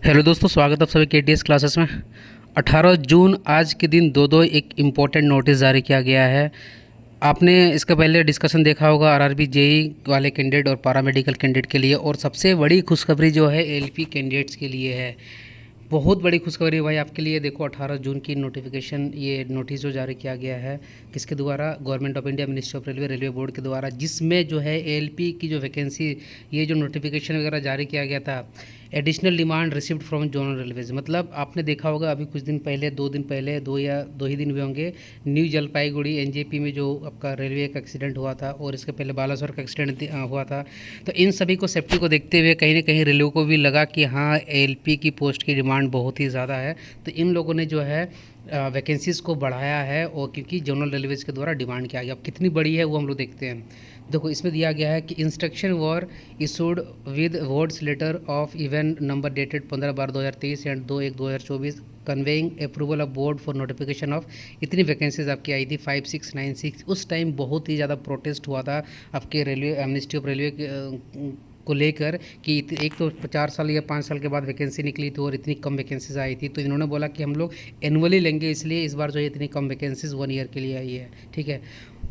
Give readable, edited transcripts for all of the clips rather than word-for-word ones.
Hello दोस्तों, स्वागत है आप सभी के टीएस क्लासेस में। 18 जून आज के दिन दो एक इम्पोर्टेंट नोटिस जारी किया गया है। आपने इसका पहले डिस्कशन देखा होगा आरआरबी जेई वाले कैंडिडेट और पैरामेडिकल कैंडिडेट के लिए, और सबसे बड़ी खुशखबरी जो है एलपी कैंडिडेट्स के लिए है। बहुत बड़ी खुशखबरी भाई आपके लिए। देखो 18 जून की नोटिफिकेशन, ये नोटिस जो जारी किया गया है किसके द्वारा, government of India, ministry of railway, railway board के द्वारा, जिसमें जो है एएलपी की जो वैकेंसी, ये जो नोटिफिकेशन वगैरह जारी किया गया था, additional demand received from zonal railways. मतलब आपने देखा होगा अभी कुछ दिन पहले, 2 दिन पहले, दो ही दिन हुए होंगे, न्यू जलपाईगुड़ी एनजेपी में जो आपका रेलवे का एक्सीडेंट हुआ था, और इसके पहले बालासोर का एक्सीडेंट हुआ था। तो इन सभी को, सेफ्टी को देखते हुए कहीं ना कहीं रेलवे को भी लगा कि हाँ एलपी की पोस्ट की डिमांड बहुत ही ज़्यादा है, तो इन लोगों ने जो है वैकेंसीज़ को बढ़ाया है, और क्योंकि जनरल रेलवेज़ के द्वारा डिमांड किया गया। अब कितनी बड़ी है वो हम लोग देखते हैं। देखो इसमें दिया गया है कि instruction were issued with words letter of event number dated 15/12/2023 and 2/1/2024 conveying approval of board for notification of. इतनी वैकेंसीज आपकी आई थी 5696। उस टाइम बहुत ही ज़्यादा प्रोटेस्ट हुआ था आपके रेलवे, मिनिस्ट्री ऑफ रेलवे को लेकर, कि एक तो 4 साल या 5 साल के बाद वैकेंसी निकली थी और इतनी कम वैकेंसीज आई थी। तो इन्होंने बोला कि हम लोग एनुअली लेंगे, इसलिए इस बार जो है इतनी कम वैकेंसीज 1 ईयर के लिए आई है। ठीक है,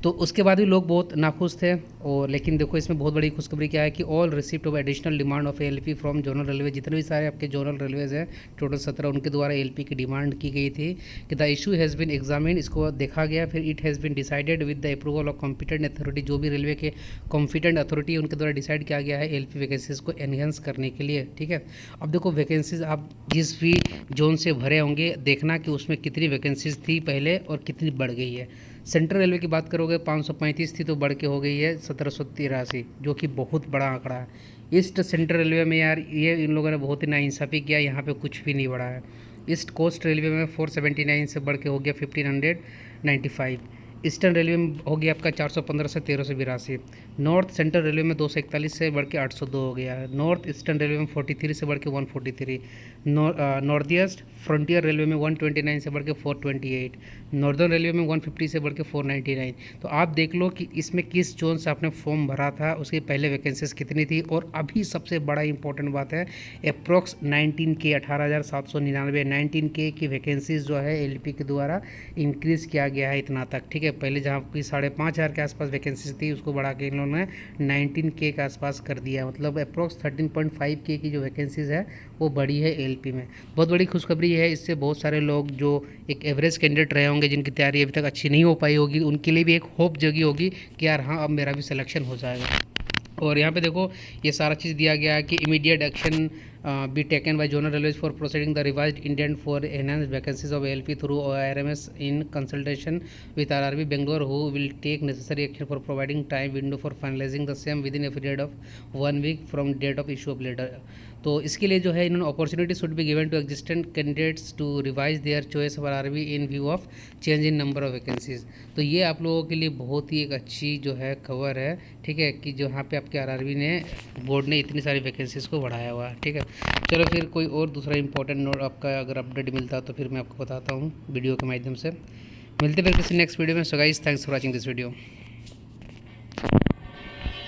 तो उसके बाद भी लोग बहुत नाखुश थे। और लेकिन देखो इसमें बहुत बड़ी खुशखबरी क्या है कि all receipt of additional demand of LP from zonal railway, जितने भी सारे आपके जोनल रेलवेज हैं टोटल 17, उनके द्वारा एलपी की डिमांड की गई थी कि the issue has been examine, इसको देखा गया, फिर it has been decided with the approval of competent authority. जो भी रेलवे के कॉम्पिटेंट अथॉरिटी है उनके द्वारा डिसाइड किया गया है एलपी वैकेंसीज़ को एनहेंस करने के लिए। ठीक है, अब देखो वैकेंसीज आप जिस भी जोन से भरे होंगे, देखना कि उसमें कितनी वैकेंसीज थी पहले और कितनी बढ़ गई है। सेंट्रल रेलवे की बात करोगे 535 थी, तो बढ़ के हो गई है 1783, जो कि बहुत बड़ा आंकड़ा है। ईस्ट सेंट्रल रेलवे में यार ये इन लोगों ने बहुत ही नाइंसाफ़ी किया, यहाँ पे कुछ भी नहीं बढ़ा है। ईस्ट कोस्ट रेलवे में 479 से बढ़ के हो गया 1595। ईस्टर्न रेलवे में हो गया आपका 415 से 1382। नॉर्थ सेंट्रल रेलवे में 241 से बढ़ के 802 हो गया है। नॉर्थ ईस्टर्न रेलवे में 43 से बढ़ के 143। नॉर्थ ईस्ट फ्रंटियर रेलवे में 129 से बढ़ के 428। नॉर्दर्न रेलवे में 150 से बढ़ के 499। तो आप देख लो कि इसमें किस जोन से आपने फॉर्म भरा था, उसकी पहले वैकेंसीज कितनी थी। और अभी सबसे बड़ा इंपॉर्टेंट बात है, अप्रोक्स 19K 18,799 19K की वैकेंसीज जो है एलपी के द्वारा इंक्रीज़ किया गया है इतना तक। ठीक है, पहले जहाँ की 5,500 के आसपास वैकेंसीज थी, उसको बढ़ा के इन लोगों ने 19K के आसपास कर दिया। मतलब अप्रोक्स 13.5K की जो वैकेंसीज़ है वो बढ़ी है एलपी में। बहुत बड़ी खुशखबरी है। इससे बहुत सारे लोग जो एक एवरेज कैंडिडेट रहे होंगे, जिनकी तैयारी अभी तक अच्छी नहीं हो पाई होगी, उनके लिए भी एक होप जगी होगी कि यार हाँ अब मेरा भी सिलेक्शन हो जाएगा। और यहाँ पे देखो ये सारा चीज़ दिया गया है कि immediate action be taken by zonal railways for proceeding the revised indent for enhance vacancies of LP through RMS in consultation with RRB Bangalore, who will take necessary action for providing time window for finalising the same within a period of 1 week from date of issue of letter. तो इसके लिए जो है इन्होंने opportunity should be given to existent candidates to revise their choice of RRB in view of change in number of vacancies. तो ये आप लोगों के लिए बहुत ही एक अच्छी जो है खबर है। ठीक है, कि जो यहाँ पे आपके आरआरबी ने, बोर्ड ने इतनी सारी वैकेंसीज को बढ़ाया हुआ है। ठीक है, चलो फिर कोई और दूसरा इंपॉर्टेंट नोट आपका अगर अपडेट मिलता है तो फिर मैं आपको बताता हूँ वीडियो के माध्यम से। मिलते फिर किसी नेक्स्ट वीडियो में। So guys, thanks for watching this video.